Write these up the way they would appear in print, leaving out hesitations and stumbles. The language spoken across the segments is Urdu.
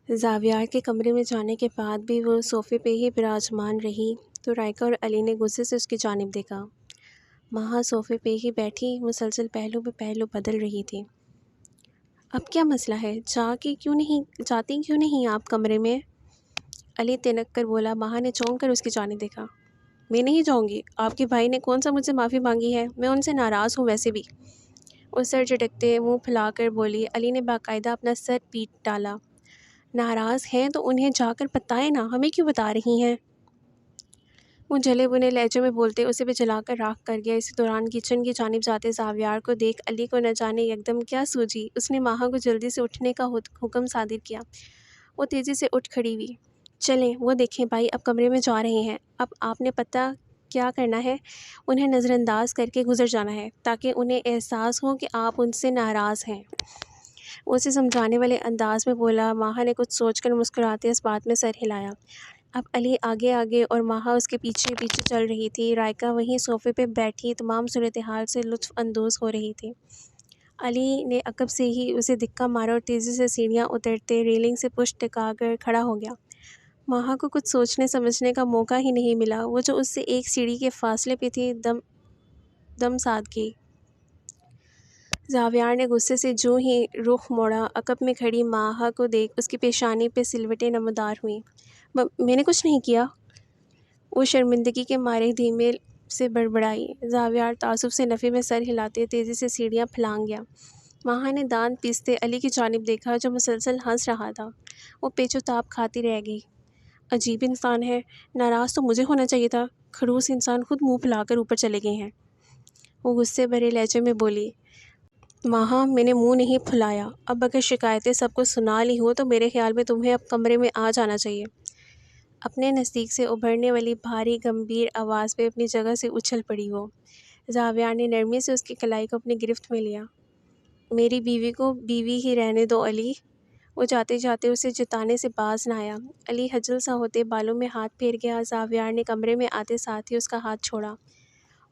زاویار کے کمرے میں جانے کے بعد بھی وہ صوفے پہ ہی براجمان رہی تو رائکا اور علی نے غصے سے اس کی جانب دیکھا۔ ماہا صوفے پہ ہی بیٹھی مسلسل پہلو پہ پہلو بدل رہی تھی۔ اب کیا مسئلہ ہے؟ جاتی کیوں نہیں آپ کمرے میں؟ علی تنک کر بولا۔ ماہا نے چونک کر اس کی جانب دیکھا۔ میں نہیں جاؤں گی، آپ کے بھائی نے کون سا مجھ سے معافی مانگی ہے؟ میں ان سے ناراض ہوں ویسے بھی، وہ سر جھٹکتے منہ پھیلا کر بولی۔ علی نے باقاعدہ اپنا سر پیٹ ڈالا۔ ناراض ہیں تو انہیں جا کر بتائیں نا، ہمیں کیوں بتا رہی ہیں؟ وہ جلے بنے لہجے میں بولتے اسے پہ جلا کر راکھ کر گیا۔ اسی دوران کچن کی جانب جاتے زاویار کو دیکھ علی کو نہ جانے یکدم کیا سوجی۔ اس نے ماہا کو جلدی سے اٹھنے کا حکم صادر کیا۔ وہ تیزی سے اٹھ کھڑی ہوئی۔ چلیں، وہ دیکھیں بھائی اب کمرے میں جا رہے ہیں، اب آپ نے پتہ کیا کرنا ہے؟ انہیں نظر انداز کر کے گزر جانا ہے تاکہ انہیں احساس ہو کہ آپ ان سے ناراض ہیں، وہ اسے سمجھانے والے انداز میں بولا۔ ماہا نے کچھ سوچ کر مسکراتے اس بات میں سر ہلایا۔ اب علی آگے آگے اور ماہا اس کے پیچھے پیچھے چل رہی تھی۔ رائکا وہیں صوفے پہ بیٹھی تمام صورتحال سے لطف اندوز ہو رہی تھی۔ علی نے عقب سے ہی اسے دھکا مارا اور تیزی سے سیڑھیاں اترتے ریلنگ سے پشت ٹکا کر کھڑا ہو گیا۔ ماہا کو کچھ سوچنے سمجھنے کا موقع ہی نہیں ملا، وہ جو اس سے ایک سیڑھی کے فاصلے پہ تھی دم سادگی۔ زاویار نے غصے سے جوں ہی رخ موڑا، عقب میں کھڑی ماہا کو دیکھ اس کی پیشانی پہ سلوٹیں نمودار ہوئیں۔ میں نے کچھ نہیں کیا، وہ شرمندگی کے مارے دھیمے سے بڑبڑائی۔ زاویار تعصب سے نفی میں سر ہلاتے تیزی سے سیڑھیاں پھلانگ گیا۔ ماہا نے دانت پیستے علی کی جانب دیکھا جو مسلسل ہنس رہا تھا۔ وہ پیچ و تاب کھاتی رہ گئی۔ عجیب انسان ہے، ناراض تو مجھے ہونا چاہیے تھا، خڑوس انسان خود منہ پھلا کر اوپر چلے گئے ہیں، وہ غصے بھرے لہجے میں بولی۔ ماہا میں نے منہ نہیں پھلایا، اب اگر شکایتیں سب کو سنا لی ہوں تو میرے خیال میں تمہیں اب کمرے میں آ جانا چاہیے۔ اپنے نزدیک سے ابھرنے والی بھاری گمبھیر آواز پہ اپنی جگہ سے اچھل پڑی وہ۔ زاویار نے نرمی سے اس کی کلائی کو اپنی گرفت میں لیا۔ میری بیوی کو بیوی ہی رہنے دو علی، وہ جاتے جاتے اسے جتانے سے باز نہ آیا۔ علی خجل سا ہوتے بالوں میں ہاتھ پھیر گیا۔ زاویار نے کمرے میں آتے ساتھ ہی اس کا ہاتھ چھوڑا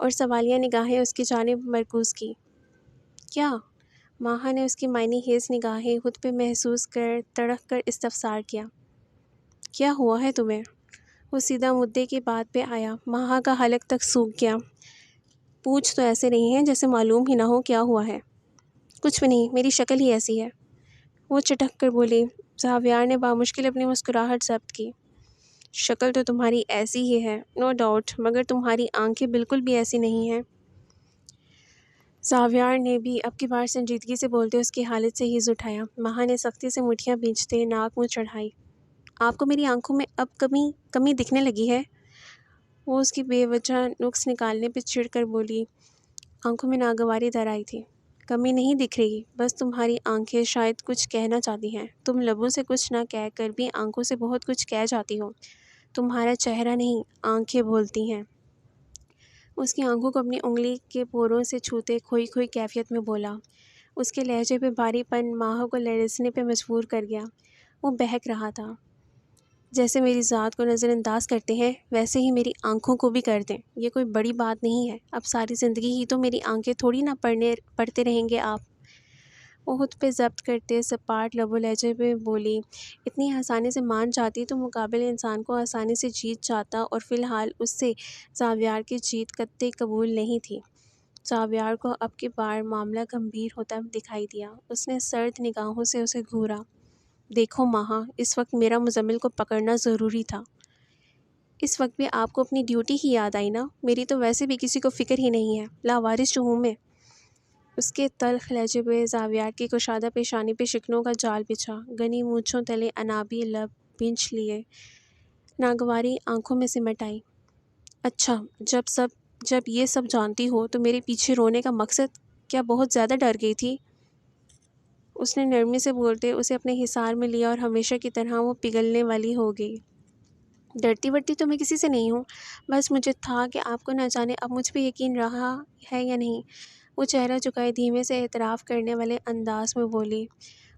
اور سوالیہ نگاہیں اس کی جانب مرکوز کی۔ کیا؟ ماہا نے اس کی معنی خیز نگاہیں خود پہ محسوس کر تڑپ کر استفسار کیا۔ کیا ہوا ہے تمہیں؟ وہ سیدھا مدعے کی بات پہ آیا۔ ماہا کا حلق تک سوکھ گیا۔ پوچھ تو ایسے رہی ہیں جیسے معلوم ہی نہ ہو کیا ہوا ہے۔ کچھ بھی نہیں، میری شکل ہی ایسی ہے، وہ چٹک کر بولی۔ زاویار نے بامشکل اپنی مسکراہٹ ضبط کی۔ شکل تو تمہاری ایسی ہی ہے، نو ڈاؤٹ، مگر تمہاری آنکھیں بالکل بھی ایسی نہیں ہیں۔ زاویار نے بھی اب کی بار سنجیدگی سے بولتے اس کی حالت سے ہیض اٹھایا۔ ماہا نے سختی سے مٹھیاں بھینچتے ناک منہ چڑھائی۔ آپ کو میری آنکھوں میں اب کمی دکھنے لگی ہے، وہ اس کی بے وجہ نکس نکالنے پہ چڑھ کر بولی۔ آنکھوں میں ناگواری در آئی تھی۔ کمی نہیں دکھ رہی، بس تمہاری آنکھیں شاید کچھ کہنا چاہتی ہیں، تم لبوں سے کچھ نہ کہہ کر بھی آنکھوں سے بہت کچھ کہہ جاتی ہو، تمہارا چہرہ نہیں آنکھیں بولتی ہیں، اس کی آنکھوں کو اپنی انگلی کے پوروں سے چھوتے کھوئی کھوئی کیفیت میں بولا۔ اس کے لہجے پہ بھاری پن ماہا کو لرزنے پہ مجبور کر گیا۔ وہ بہک رہا تھا۔ جیسے میری ذات کو نظر انداز کرتے ہیں ویسے ہی میری آنکھوں کو بھی کر دیں، یہ کوئی بڑی بات نہیں ہے، اب ساری زندگی ہی تو میری آنکھیں تھوڑی نہ پڑھتے رہیں گے آپ، وہ خود پہ ضبط کرتے سپاٹ لب و لہجے پہ بولی۔ اتنی آسانی سے مان جاتی تو مقابل انسان کو آسانی سے جیت جاتا، اور فی الحال اس سے زاویار کی جیت قطعی قبول نہیں تھی۔ زاویار کو اب کی بار معاملہ گمبھیر ہوتا دکھائی دیا۔ اس نے سرد نگاہوں سے اسے گھورا۔ دیکھو ماہا، اس وقت میرا مزمل کو پکڑنا ضروری تھا، اس وقت بھی آپ کو اپنی ڈیوٹی ہی یاد آئی نا، میری تو ویسے بھی کسی کو فکر ہی نہیں ہے، لاوارث جو ہوں میں۔ اس کے تلخ لہجے پہ زاویار کی کشادہ پیشانی پہ شکنوں کا جال بچھا، گھنی مونچھوں تلے انابی لب بھینچ لیے ناگواری آنکھوں میں سمٹ آئی۔ اچھا، جب یہ سب جانتی ہو تو میرے پیچھے رونے کا مقصد کیا بہت زیادہ ڈر گئی تھی؟ اس نے نرمی سے بولتے اسے اپنے حصار میں لیا اور ہمیشہ کی طرح وہ پگھلنے والی ہو گئی۔ ڈرتی ورتی تو میں کسی سے نہیں ہوں، بس مجھے تھا کہ آپ کو نہ جانے اب مجھ پہ یقین رہا ہے یا نہیں، وہ چہرہ جھکائے دھیمے سے اعتراف کرنے والے انداز میں بولی۔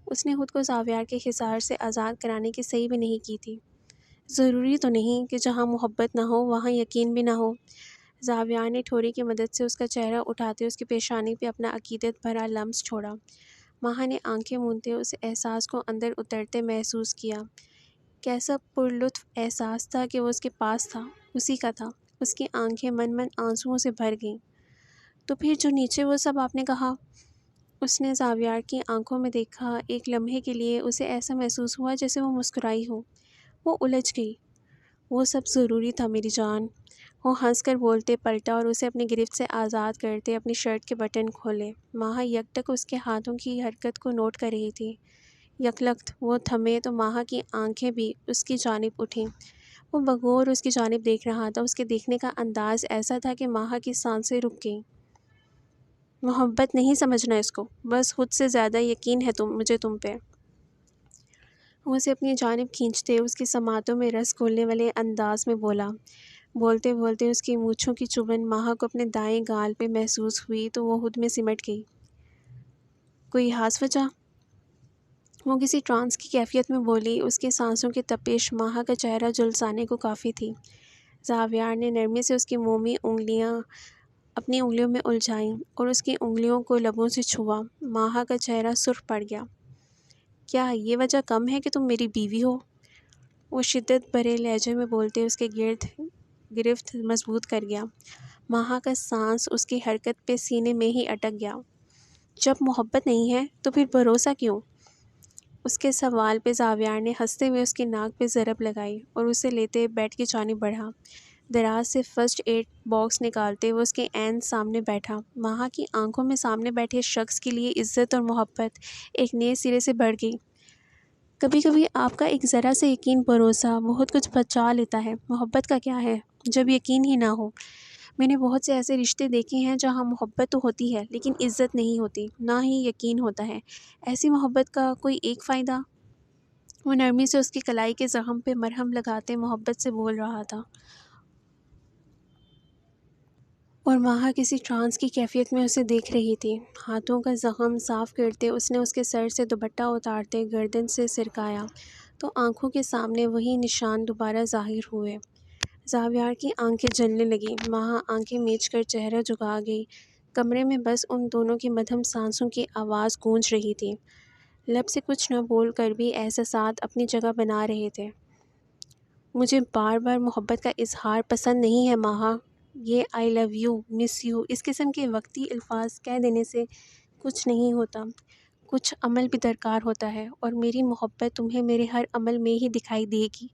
اس نے خود کو زاویار کے حصار سے آزاد کرانے کی صحیح بھی نہیں کی تھی۔ ضروری تو نہیں کہ جہاں محبت نہ ہو وہاں یقین بھی نہ ہو۔ زاویار نے ٹھوڑی کی مدد سے اس کا چہرہ اٹھاتے اس کی پیشانی پہ اپنا عقیدت بھرا لمس چھوڑا۔ ماہا نے آنکھیں موندتے اس احساس کو اندر اترتے محسوس کیا۔ کیسا پرلطف احساس تھا کہ وہ اس کے پاس تھا، اسی کا تھا۔ اس کی آنکھیں من من آنسوؤں سے بھر گئیں۔ تو پھر جو نیچے وہ سب آپ نے کہا؟ اس نے زاویار کی آنکھوں میں دیکھا۔ ایک لمحے کے لیے اسے ایسا محسوس ہوا جیسے وہ مسکرائی ہو۔ وہ الجھ گئی۔ وہ سب ضروری تھا میری جان۔ وہ ہنس کر بولتے پلٹا اور اسے اپنی گرفت سے آزاد کرتے اپنی شرٹ کے بٹن کھولے۔ ماہا یکٹک اس کے ہاتھوں کی حرکت کو نوٹ کر رہی تھی۔ یکلخت وہ تھمے تو ماہا کی آنکھیں بھی اس کی جانب اٹھیں۔ وہ بغور اس کی جانب دیکھ رہا تھا۔ اس کے دیکھنے کا انداز ایسا تھا کہ ماہا کی سانسیں رک گئیں۔ محبت نہیں سمجھنا اس کو، بس خود سے زیادہ یقین ہے مجھے تم پہ۔ وہ اسے اپنی جانب کھینچتے اس کی سماعتوں میں رس گھولنے والے انداز میں بولا۔ بولتے بولتے اس کی مونچھوں کی چبھن ماہا کو اپنے دائیں گال پہ محسوس ہوئی تو وہ خود میں سمٹ گئی۔ کوئی خاص وجہ؟ وہ کسی ٹرانس کی کیفیت میں بولی۔ اس کی سانسوں کی تپش ماہا کا چہرہ جھلسانے کو کافی تھی۔ زاویار نے نرمی سے اس کی مومی انگلیاں اپنی انگلیوں میں الجھائیں اور اس کی انگلیوں کو لبوں سے چھوا۔ ماہا کا چہرہ سرخ پڑ گیا۔ کیا یہ وجہ کم ہے کہ تم میری بیوی ہو؟ وہ شدت بھرے لہجے میں بولتے اس کے گرفت مضبوط کر گیا۔ ماہا کا سانس اس کی حرکت پہ سینے میں ہی اٹک گیا۔ جب محبت نہیں ہے تو پھر بھروسہ کیوں؟ اس کے سوال پہ زاویار نے ہنستے ہوئے اس کی ناک پہ ضرب لگائی اور اسے لیتے بیڈ کی جانب بڑھا۔ دراز سے فرسٹ ایڈ باکس نکالتے وہ اس کے عین سامنے بیٹھا۔ ماہا کی آنکھوں میں سامنے بیٹھے شخص کے لیے عزت اور محبت ایک نئے سرے سے بڑھ گئی۔ کبھی کبھی آپ کا ایک ذرا سے یقین بھروسہ بہت کچھ بچا لیتا ہے۔ محبت کا کیا ہے جب یقین ہی نہ ہو؟ میں نے بہت سے ایسے رشتے دیکھے ہیں جہاں محبت تو ہوتی ہے لیکن عزت نہیں ہوتی، نہ ہی یقین ہوتا ہے۔ ایسی محبت کا کوئی ایک فائدہ؟ وہ نرمی سے اس کی کلائی کے زخم پہ مرہم لگاتے محبت سے بول رہا تھا، اور ماہا کسی ٹرانس کی کیفیت میں اسے دیکھ رہی تھی۔ ہاتھوں کا زخم صاف کرتے اس نے اس کے سر سے دوپٹہ اتارتے گردن سے سرکایا تو آنکھوں کے سامنے وہی نشان دوبارہ ظاہر ہوئے۔ زاویار کی آنکھیں جلنے لگیں۔ ماہا آنکھیں میچ کر چہرہ جھکا گئی۔ کمرے میں بس ان دونوں کی مدھم سانسوں کی آواز گونج رہی تھی۔ لب سے کچھ نہ بول کر بھی احساسات اپنی جگہ بنا رہے تھے۔ مجھے بار بار محبت کا اظہار پسند نہیں ہے ماہا۔ یہ آئی لو یو، مس یو، اس قسم کے وقتی الفاظ کہہ دینے سے کچھ نہیں ہوتا، کچھ عمل بھی درکار ہوتا ہے، اور میری محبت تمہیں میرے ہر عمل میں ہی دکھائی دے گی۔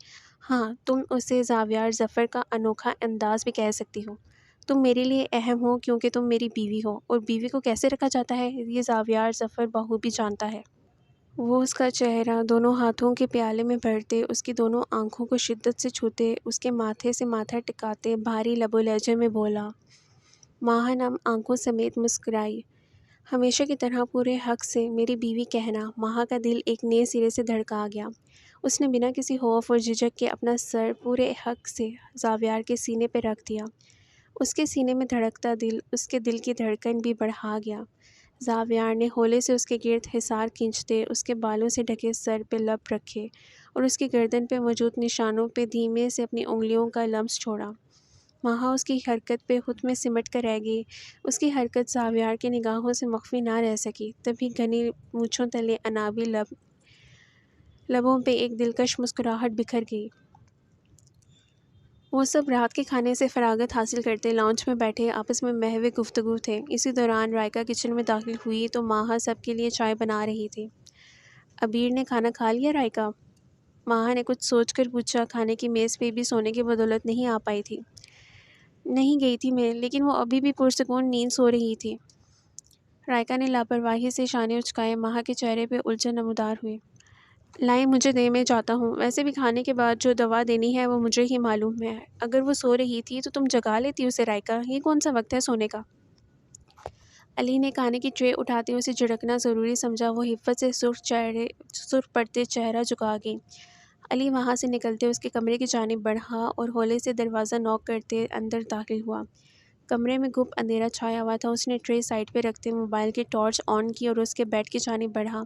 ہاں، تم اسے زاویار ظفر کا انوکھا انداز بھی کہہ سکتی ہو۔ تم میرے لیے اہم ہو کیونکہ تم میری بیوی ہو، اور بیوی کو کیسے رکھا جاتا ہے یہ زاویار ظفر بخوبی جانتا ہے۔ وہ اس کا چہرہ دونوں ہاتھوں کے پیالے میں بھرتے، اس کی دونوں آنکھوں کو شدت سے چھوتے، اس کے ماتھے سے ماتھا ٹکاتے بھاری لب و لہجے میں بولا۔ ماہا نم آنکھوں سمیت مسکرائی۔ ہمیشہ کی طرح پورے حق سے میری بیوی کہنا۔ ماہا کا دل ایک نئے سرے سے دھڑکا گیا۔ اس نے بنا کسی خوف اور جھجک کے اپنا سر پورے حق سے زاویار کے سینے پہ رکھ دیا۔ اس کے سینے میں دھڑکتا دل اس کے دل کی دھڑکن بھی بڑھا گیا۔ زاویار نے ہولے سے اس کے گرد حصار کھینچتے اس کے بالوں سے ڈھکے سر پہ لب رکھے اور اس کی گردن پہ موجود نشانوں پہ دھیمے سے اپنی انگلیوں کا لمس چھوڑا۔ ماہا اس کی حرکت پہ خود میں سمٹ کر رہ گئی۔ اس کی حرکت زاویار کی نگاہوں سے مخفی نہ رہ سکی۔ تبھی گھنی مونچھوں تلے انابی لبوں پہ ایک دلکش مسکراہٹ بکھر گئی۔ وہ سب رات کے کھانے سے فراغت حاصل کرتے لاؤنج میں بیٹھے آپس میں محو گفتگو تھے۔ اسی دوران رائکا کچن میں داخل ہوئی تو ماہا سب کے لیے چائے بنا رہی تھی۔ عبیر نے کھانا کھا لیا رائکا؟ ماہا نے کچھ سوچ کر پوچھا۔ کھانے کی میز پہ بھی سونے کی بدولت نہیں آ پائی تھی؟ نہیں گئی تھی میں، لیکن وہ ابھی بھی پرسکون نیند سو رہی تھی۔ رائکا نے لاپرواہی سے شانے اچکائے۔ ماہا کے چہرے پہ الجھن نمودار ہوئی۔ لائیں مجھے دے، میں جاتا ہوں۔ ویسے بھی کھانے کے بعد جو دوا دینی ہے وہ مجھے ہی معلوم ہے۔ اگر وہ سو رہی تھی تو تم جگا لیتی اسے رائکا، یہ کون سا وقت ہے سونے کا؟ علی نے کھانے کی ٹرے اٹھاتے اسے جھڑکنا ضروری سمجھا۔ وہ حفت سے سرخ پڑتے چہرہ جھکا گئی۔ علی وہاں سے نکلتے اس کے کمرے کی جانب بڑھا اور ہولے سے دروازہ نوک کرتے اندر داخل ہوا۔ کمرے میں گپ اندھیرا چھایا ہوا تھا۔ اس نے ٹرے سائڈ پہ رکھتے موبائل کی ٹارچ آن کی اور اس کے بیڈ کی جانب بڑھا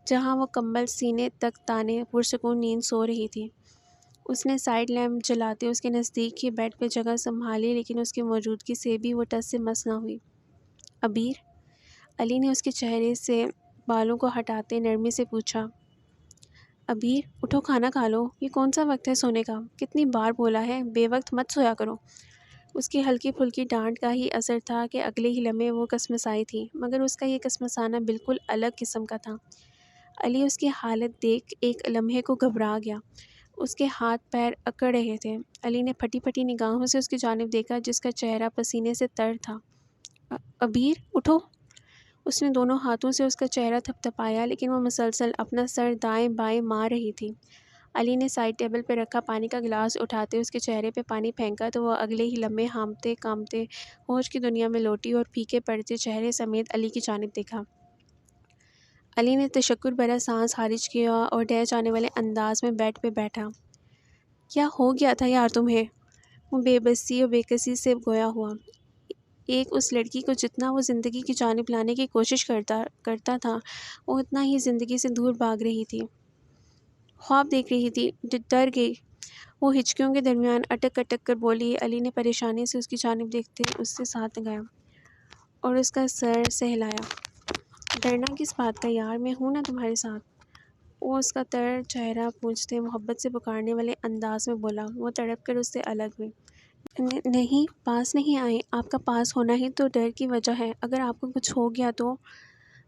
جہاں وہ کمبل سینے تک تانے پرسکون نیند سو رہی تھی۔ اس نے سائیڈ لیمپ جلاتے اس کے نزدیک ہی بیڈ پہ جگہ سنبھالی، لیکن اس کی موجودگی سے بھی وہ ٹس سے مس نہ ہوئی۔ عبیر؟ علی نے اس کے چہرے سے بالوں کو ہٹاتے نرمی سے پوچھا، ابیر اٹھو کھانا کھا لو، یہ کون سا وقت ہے سونے کا؟ کتنی بار بولا ہے بے وقت مت سویا کرو۔ اس کی ہلکی پھلکی ڈانٹ کا ہی اثر تھا کہ اگلے ہی لمحے وہ کسمسائی تھی، مگر اس کا یہ کسمسانا بالکل الگ قسم کا تھا۔ علی اس کی حالت دیکھ ایک لمحے کو گھبرا گیا، اس کے ہاتھ پیر اکڑ رہے تھے۔ علی نے پھٹی پھٹی نگاہوں سے اس کی جانب دیکھا جس کا چہرہ پسینے سے تر تھا۔ ابیر اٹھو۔ اس نے دونوں ہاتھوں سے اس کا چہرہ تھپ تھپایا لیکن وہ مسلسل اپنا سر دائیں بائیں مار رہی تھی۔ علی نے سائڈ ٹیبل پہ رکھا پانی کا گلاس اٹھاتے اس کے چہرے پہ پانی پھینکا تو وہ اگلے ہی لمحے ہامتے کامتے ہوش کی دنیا میں لوٹی اور پھیکے پڑتے چہرے سمیت علی کی جانب دیکھا۔ علی نے تشکر بھرا سانس خارج کیا اور ڈہ جانے والے انداز میں بیڈ پہ بیٹھا۔ کیا ہو گیا تھا یار تمہیں؟ وہ بے بسی اور بے کسی سے گویا ہوا۔ ایک اس لڑکی کو جتنا وہ زندگی کی جانب لانے کی کوشش کرتا تھا وہ اتنا ہی زندگی سے دور بھاگ رہی تھی، خواب دیکھ رہی تھی، ڈر گئی۔ وہ ہچکیوں کے درمیان اٹک اٹک کر بولی۔ علی نے پریشانی سے اس کی جانب دیکھتے اس سے ساتھ لگایا اور اس کا سر سہلایا۔ ڈرنا کس بات کا یار، میں ہوں نا تمہارے ساتھ۔ وہ اس کا تر چہرہ پوچھتے محبت سے پکارنے والے انداز میں بولا۔ وہ تڑپ کر اس سے الگ ہوئی۔ نہیں، پاس نہیں آئے، آپ کا پاس ہونا ہی تو ڈر کی وجہ ہے، اگر آپ کو کچھ ہو گیا تو۔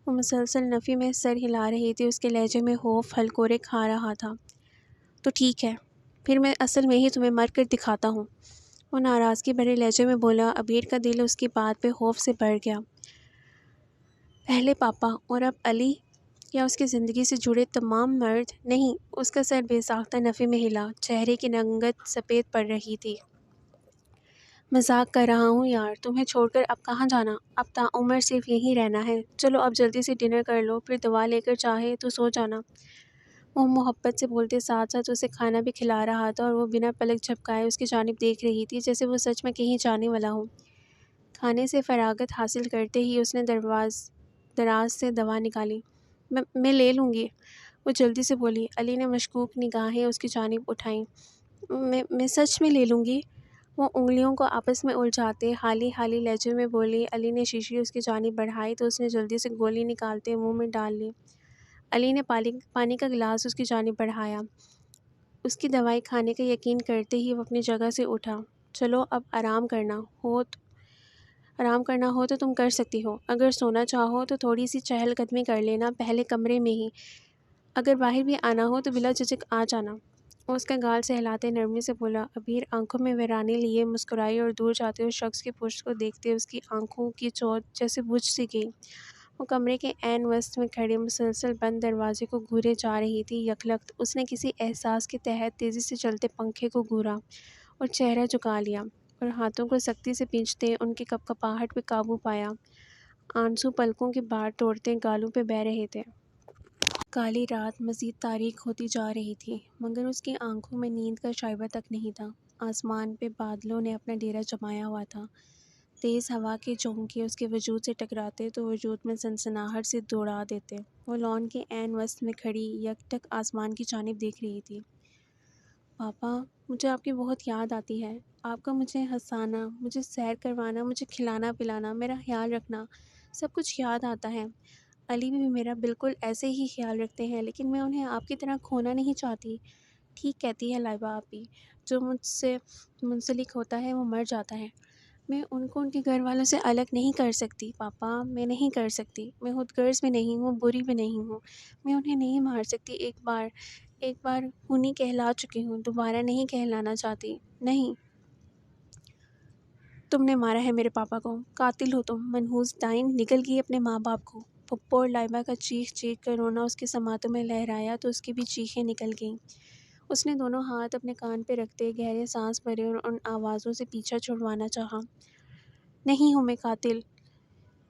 وہ مسلسل نفی میں سر ہلا رہی تھی، اس کے لہجے میں خوف ہلکورے کھا رہا تھا۔ تو ٹھیک ہے، پھر میں اصل میں ہی تمہیں مر کر دکھاتا ہوں، وہ ناراضگی بھرے لہجے میں بولا۔ ابیر کا دل اس کی بات پہ خوف سے بھر گیا۔ پہلے پاپا اور اب علی، یا اس کی زندگی سے جڑے تمام مرد؟ نہیں، اس کا سر بے ساختہ نفی میں ہلا، چہرے کی رنگت سفید پڑ رہی تھی۔ مذاق کر رہا ہوں یار، تمہیں چھوڑ کر اب کہاں جانا؟ اب تاعمر صرف یہیں رہنا ہے۔ چلو اب جلدی سے ڈنر کر لو، پھر دوا لے کر چاہے تو سو جانا۔ وہ محبت سے بولتے ساتھ ساتھ اسے کھانا بھی کھلا رہا تھا اور وہ بنا پلک جھپکائے اس کی جانب دیکھ رہی تھی جیسے وہ سچ میں کہیں جانے والا ہو۔ کھانے سے فراغت حاصل کرتے ہی اس نے دراز سے دوا نکالی۔ میں لے لوں گی، وہ جلدی سے بولی۔ علی نے مشکوک نگاہیں اس کی جانب اٹھائیں۔ میں سچ میں لے لوں گی، وہ انگلیوں کو آپس میں الجھاتے حالی حالی لہجے میں بولی۔ علی نے شیشی اس کی جانب بڑھائی تو اس نے جلدی سے گولی نکالتے منہ میں ڈال لی۔ علی نے پانی کا گلاس اس کی جانب بڑھایا۔ اس کی دوائی کھانے کا یقین کرتے ہی وہ اپنی جگہ سے اٹھا۔ چلو اب آرام کرنا ہو تو تم کر سکتی ہو، اگر سونا چاہو تو تھوڑی سی چہل قدمی کر لینا پہلے کمرے میں ہی، اگر باہر بھی آنا ہو تو بلا جھجک آ جانا، وہ اس کا گال سہلاتے نرمی سے بولا۔ ابیر آنکھوں میں ویرانے لیے مسکرائی اور دور جاتے ہوئے شخص کی پشت کو دیکھتے اس کی آنکھوں کی چوٹ جیسے بجھ سی گئی۔ وہ کمرے کے عین وسط میں کھڑے مسلسل بند دروازے کو گھورے جا رہی تھی۔ یکلخت اس نے کسی احساس کے تحت تیزی سے چلتے پنکھے کو گھورا اور چہرہ جھکا لیا اور ہاتھوں کو سختی سے پینچھتے ان کی کپکپاہٹ پہ قابو پایا۔ آنسو پلکوں کی باڑ توڑتے گالوں پہ بہہ رہے تھے۔ کالی رات مزید تاریک ہوتی جا رہی تھی مگر اس کی آنکھوں میں نیند کا شائبہ تک نہیں تھا۔ آسمان پہ بادلوں نے اپنا ڈیرا جمایا ہوا تھا۔ تیز ہوا کے جھونکے اس کے وجود سے ٹکراتے تو وجود میں سنسناہٹ سے دوڑا دیتے۔ وہ لان کے عین وسط میں کھڑی یکٹک آسمان کی جانب دیکھ رہی تھی۔ پاپا، مجھے آپ کی بہت یاد آتی ہے، آپ کا مجھے ہنسانا، مجھے سیر کروانا، مجھے کھلانا پلانا، میرا خیال رکھنا، سب کچھ یاد آتا ہے۔ علی بھی میرا بالکل ایسے ہی خیال رکھتے ہیں لیکن میں انہیں آپ کی طرح کھونا نہیں چاہتی۔ ٹھیک کہتی ہے لائبہ آپی، جو مجھ سے منسلک ہوتا ہے وہ مر جاتا ہے۔ میں ان کو ان کے گھر والوں سے الگ نہیں کر سکتی پاپا، میں نہیں کر سکتی، میں خود غرض بھی نہیں ہوں، بری بھی نہیں ہوں، میں انہیں نہیں مار سکتی۔ ایک بار خونی کہلا چکی ہوں، دوبارہ نہیں کہلانا چاہتی۔ نہیں، تم نے مارا ہے میرے پاپا کو، قاتل ہو تم، منحوس ڈائن، نگل گئی اپنے ماں باپ کو۔ پھپھو اور لائبہ کا چیخ چیخ کر رونا اس کے سماعتوں میں لہرایا تو اس کی بھی چیخیں نکل گئیں۔ اس نے دونوں ہاتھ اپنے کان پہ رکھتے گہرے سانس بھرے اور ان آوازوں سے پیچھا چھڑوانا چاہا۔ نہیں ہوں میں قاتل،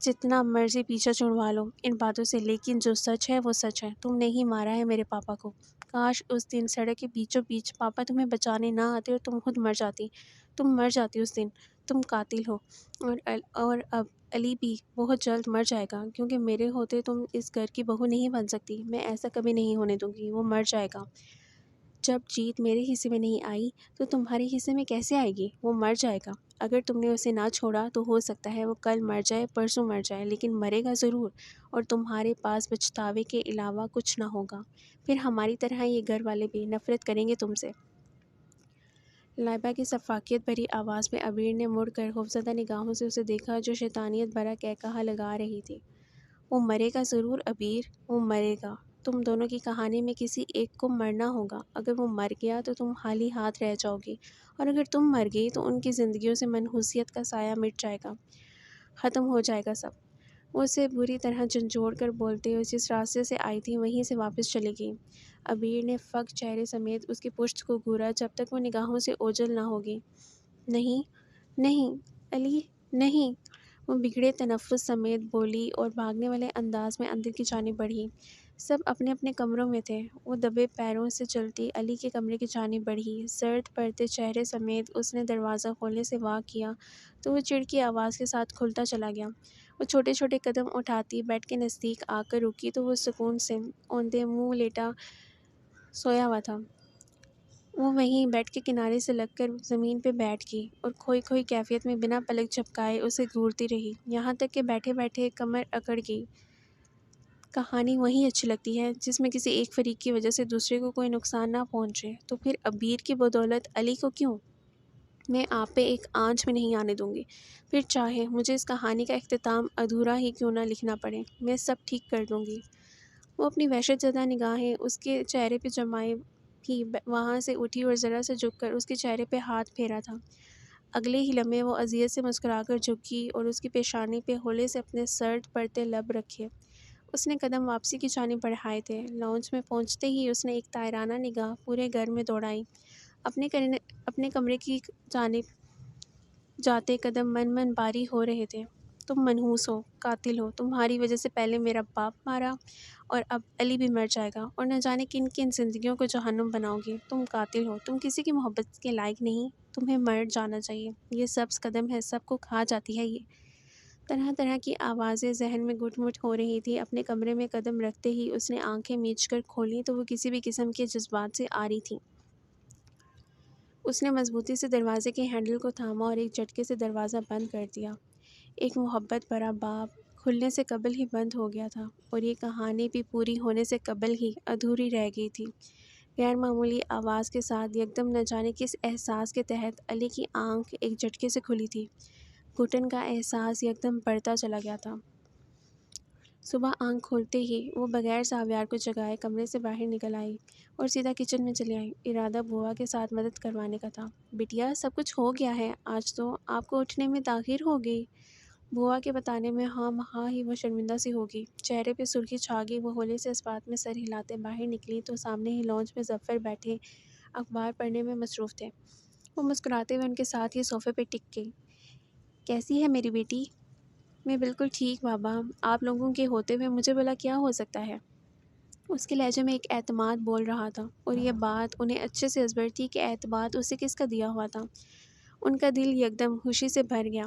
جتنا مرضی پیچھا چھڑوا لو ان باتوں سے، لیکن جو سچ ہے وہ سچ ہے، تم نے ہی مارا ہے میرے پاپا کو۔ کاش اس دن سڑک کے بیچوں بیچ پاپا تمہیں بچانے نہ آتے اور تم خود مر جاتی، تم مر جاتی اس دن، تم قاتل ہو۔ اور اب علی بھی بہت جلد مر جائے گا کیونکہ میرے ہوتے تم اس گھر کی بہو نہیں بن سکتی، میں ایسا کبھی نہیں ہونے دوں گی، وہ مر جائے گا۔ جب جیت میرے حصے میں نہیں آئی تو تمہارے حصے میں کیسے آئے گی؟ وہ مر جائے گا۔ اگر تم نے اسے نہ چھوڑا تو ہو سکتا ہے وہ کل مر جائے، پرسوں مر جائے، لیکن مرے گا ضرور، اور تمہارے پاس پچھتاوے کے علاوہ کچھ نہ ہوگا۔ پھر ہماری طرح یہ گھر والے بھی نفرت کریں گے تم سے۔ لائبہ کی سفاکیت بھری آواز میں عبیر نے مڑ کر خوفزدہ نگاہوں سے اسے دیکھا جو شیطانیت بھرا کہکہا لگا رہی تھی۔ وہ مرے گا ضرور عبیر، وہ مرے گا۔ تم دونوں کی کہانی میں کسی ایک کو مرنا ہوگا۔ اگر وہ مر گیا تو تم خالی ہاتھ رہ جاؤ گی، اور اگر تم مر گئی تو ان کی زندگیوں سے منحوسیت کا سایہ مٹ جائے گا، ختم ہو جائے گا سب۔ وہ اسے بری طرح جھنجھوڑ کر بولتے ہوئے جس راستے سے آئی تھی وہیں سے واپس چلی گئی۔ عبیر نے فک چہرے سمیت اس کی پشت کو گھورا جب تک وہ نگاہوں سے اوجھل نہ ہوگی۔ نہیں، نہیں، علی، نہیں، وہ بگڑے تنفس سمیت بولی اور بھاگنے والے انداز میں اندر کی جانب بڑھی۔ سب اپنے اپنے کمروں میں تھے۔ وہ دبے پیروں سے چلتی علی کے کمرے کی جانب بڑھی۔ زرد پڑتے چہرے سمیت اس نے دروازہ کھولنے سے واہ کیا تو وہ چڑ کی آواز کے ساتھ کھلتا چلا گیا۔ وہ چھوٹے چھوٹے قدم اٹھاتی بیڈ کے نزدیک آ کر رکی تو وہ سکون سے اوندھے منہ لیٹا سویا ہوا تھا۔ وہ وہیں بیڈ کے کنارے سے لگ کر زمین پہ بیٹھ گئی اور کھوئی کھوئی کیفیت میں بنا پلک جھپکائے اسے گھورتی رہی، یہاں تک کہ بیٹھے بیٹھے کمر اکڑ گئی۔ کہانی وہی اچھی لگتی ہے جس میں کسی ایک فریق کی وجہ سے دوسرے کو کوئی نقصان نہ پہنچے، تو پھر عبیر کی بدولت علی کو کیوں؟ میں آپ پہ ایک آنچ میں نہیں آنے دوں گی، پھر چاہے مجھے اس کہانی کا اختتام ادھورا ہی کیوں نہ لکھنا پڑے، میں سب ٹھیک کر دوں گی۔ وہ اپنی وحشت زدہ نگاہیں اس کے چہرے پہ جمائے ہی وہاں سے اٹھی اور ذرا سے جھک کر اس کے چہرے پہ ہاتھ پھیرا تھا۔ اگلے ہی لمحے وہ اذیت سے مسکرا کر جھکی اور اس کی پیشانی پہ ہولے سے اپنے سرد پڑتے لب رکھے۔ اس نے قدم واپسی کی جانب بڑھائے تھے۔ لاؤنج میں پہنچتے ہی اس نے ایک طائرانہ نگاہ پورے گھر میں دوڑائی۔ اپنے کمرے کی جانب جاتے قدم من من باری ہو رہے تھے۔ تم منحوس ہو، قاتل ہو، تمہاری وجہ سے پہلے میرا باپ مارا اور اب علی بھی مر جائے گا، اور نہ جانے کن کن زندگیوں کو جہنم بناؤ گے۔ تم قاتل ہو، تم کسی کی محبت کے لائق نہیں، تمہیں مر جانا چاہیے۔ یہ سبز قدم ہے، سب کو کھا جاتی ہے یہ۔ طرح طرح کی آوازیں ذہن میں گٹ مٹ ہو رہی تھی۔ اپنے کمرے میں قدم رکھتے ہی اس نے آنکھیں میچ کر کھولیں تو وہ کسی بھی قسم کے جذبات سے آری تھیں۔ اس نے مضبوطی سے دروازے کے ہینڈل کو تھاما اور ایک جھٹکے سے دروازہ بند کر دیا۔ ایک محبت بھرا باب کھلنے سے قبل ہی بند ہو گیا تھا، اور یہ کہانی بھی پوری ہونے سے قبل ہی ادھوری رہ گئی تھی۔ غیر معمولی آواز کے ساتھ یکدم نہ جانے کس احساس کے تحت علی کی آنکھ ایک جھٹکے سے کھلی تھی۔ گھٹن کا احساس یکدم بڑھتا چلا گیا تھا۔ صبح آنکھ کھولتے ہی وہ بغیر ساویار کو جگائے کمرے سے باہر نکل آئی اور سیدھا کچن میں چلی آئی۔ ارادہ بوا کے ساتھ مدد کروانے کا تھا۔ بٹیا، سب کچھ ہو گیا ہے، آج تو آپ کو اٹھنے میں تاخیر ہو گئی۔ بوا کے بتانے میں ہاں مہاں ہی وہ شرمندہ سی ہوگی۔ چہرے پہ سرخی چھا گئی۔ وہ ہولے سے اس بات میں سر ہلاتے باہر نکلی تو سامنے ہی لاؤنج میں ظفر بیٹھے اخبار پڑھنے میں مصروف تھے۔ وہ مسکراتے ہوئے ان کے ساتھ ہی صوفے پہ ٹک گئی۔ کیسی ہے میری بیٹی؟ میں بالکل ٹھیک بابا، آپ لوگوں کے ہوتے ہوئے مجھے بھلا کیا ہو سکتا ہے؟ اس کے لہجے میں ایک اعتماد بول رہا تھا، اور یہ بات انہیں اچھے سے ازبر تھی کہ اعتماد اسے کس کا دیا ہوا تھا۔ ان کا دل یکدم خوشی سے بھر گیا،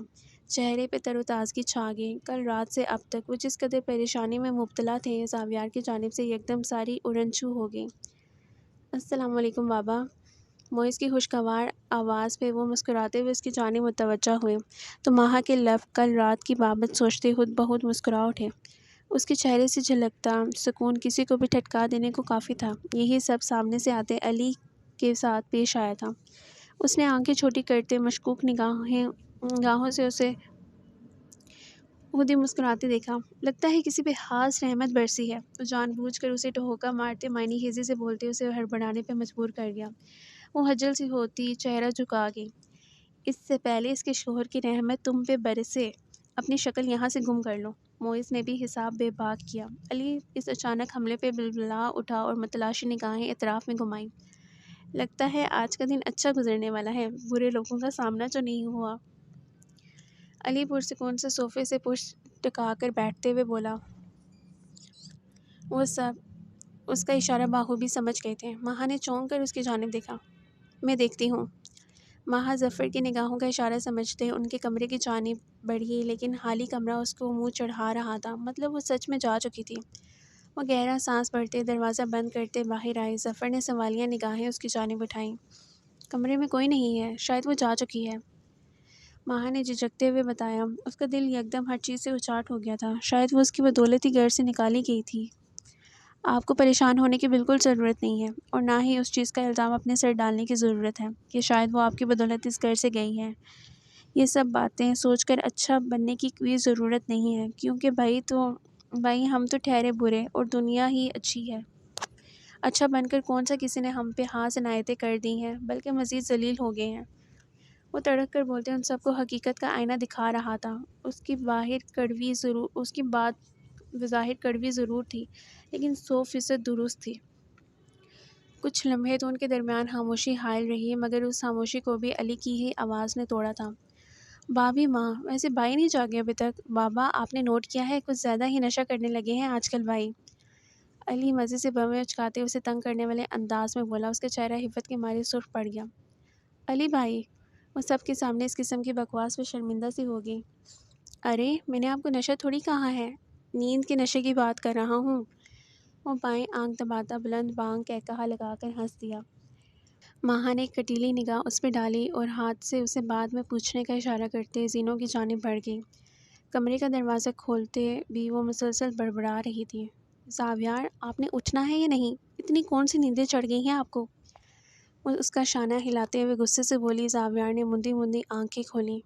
چہرے پہ تر و تازگی چھا گئی۔ کل رات سے اب تک وہ جس قدر پریشانی میں مبتلا تھے، زاویار کی جانب سے یکدم ساری اڑن چھو ہو گئی۔ السلام علیکم بابا۔ موئز کی خوشگوار آواز پہ وہ مسکراتے ہوئے اس کی جانب متوجہ ہوئے تو ماہا کے لب کل رات کی بابت سوچتے خود بخود مسکرا اٹھے۔ اس کے چہرے سے جھلکتا سکون کسی کو بھی ٹھٹکا دینے کو کافی تھا۔ یہی سب سامنے سے آتے علی کے ساتھ پیش آیا تھا۔ اس نے آنکھیں چھوٹی کرتے مشکوک نگاہوں سے اسے خود ہی مسکراتے دیکھا۔ لگتا ہے کسی پہ خاص رحمت برسی ہے۔ وہ جان بوجھ کر اسے ٹھہوکا مارتے معنی خیزی سے بولتے اسے ہڑبڑانے پہ مجبور کر گیا۔ وہ خجل سی ہوتی چہرہ جھکا گئی۔ اس سے پہلے اس کے شوہر کی رحمت تم پہ برسے اپنی شکل یہاں سے گم کر لو۔ موئز نے بھی حساب بے باک کیا۔ علی اس اچانک حملے پہ بلبلا اٹھا اور متلاشی نگاہیں اطراف میں گھمائیں۔ لگتا ہے آج کا دن اچھا گزرنے والا ہے، برے لوگوں کا سامنا تو نہیں ہوا۔ علی پرسکون سے صوفے سے پشت ٹکا کر بیٹھتے ہوئے بولا۔ وہ سب اس کا اشارہ بخوبی سمجھ گئے تھے۔ ماہا نے چونک کر اس کی جانب دیکھا۔ میں دیکھتی ہوں۔ ماہا ظفر کی نگاہوں کا اشارہ سمجھتے ان کے کمرے کی جانب بڑھی، لیکن خالی کمرہ اس کو منہ چڑھا رہا تھا، مطلب وہ سچ میں جا چکی تھی۔ وہ گہرا سانس بھرتے دروازہ بند کرتے باہر آئے۔ ظفر نے سوالیہ نگاہیں اس کی جانب اٹھائیں۔ کمرے میں کوئی نہیں ہے، شاید وہ جا چکی ہے۔ ماہا نے جھجکتے ہوئے بتایا۔ اس کا دل یکدم ہر چیز سے اچاٹ ہو گیا تھا۔ شاید وہ اس کی بدولت ہی گھر سے نکالی گئی تھی۔ آپ کو پریشان ہونے کی بالکل ضرورت نہیں ہے، اور نہ ہی اس چیز کا الزام اپنے سر ڈالنے کی ضرورت ہے کہ شاید وہ آپ کی بدولت اس گھر سے گئی ہے۔ یہ سب باتیں سوچ کر اچھا بننے کی کوئی ضرورت نہیں ہے، کیونکہ بھائی ہم تو ٹھہرے برے اور دنیا ہی اچھی ہے۔ اچھا بن کر کون سا کسی نے ہم پہ ہاتھ عنایتیں کر دی ہیں، بلکہ مزید ذلیل ہو گئے ہیں۔ وہ تڑک کر بولتے ان سب کو حقیقت کا آئینہ دکھا رہا تھا۔ اس کی بات بظاہر کڑوی ضرور تھی، لیکن 100% درست تھی۔ کچھ لمحے تو ان کے درمیان خاموشی حائل رہی، مگر اس خاموشی کو بھی علی کی ہی آواز نے توڑا تھا۔ بھابھی ماں، ویسے بھائی نہیں جاگے ابھی تک؟ بابا، آپ نے نوٹ کیا ہے کچھ زیادہ ہی نشہ کرنے لگے ہیں آج کل بھائی۔ علی مزے سے بمیں اچکاتے اسے تنگ کرنے والے انداز میں بولا۔ اس کا چہرہ ہفت کے مارے سرخ پڑ گیا۔ علی بھائی، وہ سب کے سامنے اس قسم کی بکواس پہ شرمندہ سی ہو گئی۔ ارے میں نے آپ کو نشہ تھوڑی کہا ہے، نیند کے نشے کی بات کر رہا ہوں۔ وہ بائیں آنکھ دباتا بلند بانگ کہا لگا کر ہنس دیا۔ ماہا نے ایک کٹیلی نگاہ اس پہ ڈالی اور ہاتھ سے اسے بعد میں پوچھنے کا اشارہ کرتے زینوں کی جانب بڑھ گئی۔ کمرے کا دروازہ کھولتے بھی وہ مسلسل بڑبڑا رہی تھی۔ زاویار، آپ نے اٹھنا ہے یا نہیں؟ اتنی کون سی نیندیں چڑھ گئی ہیں آپ کو؟ وہ اس کا شانہ ہلاتے ہوئے غصے سے بولی۔ زاویار نے مندی مندی آنکھیں کھولیں۔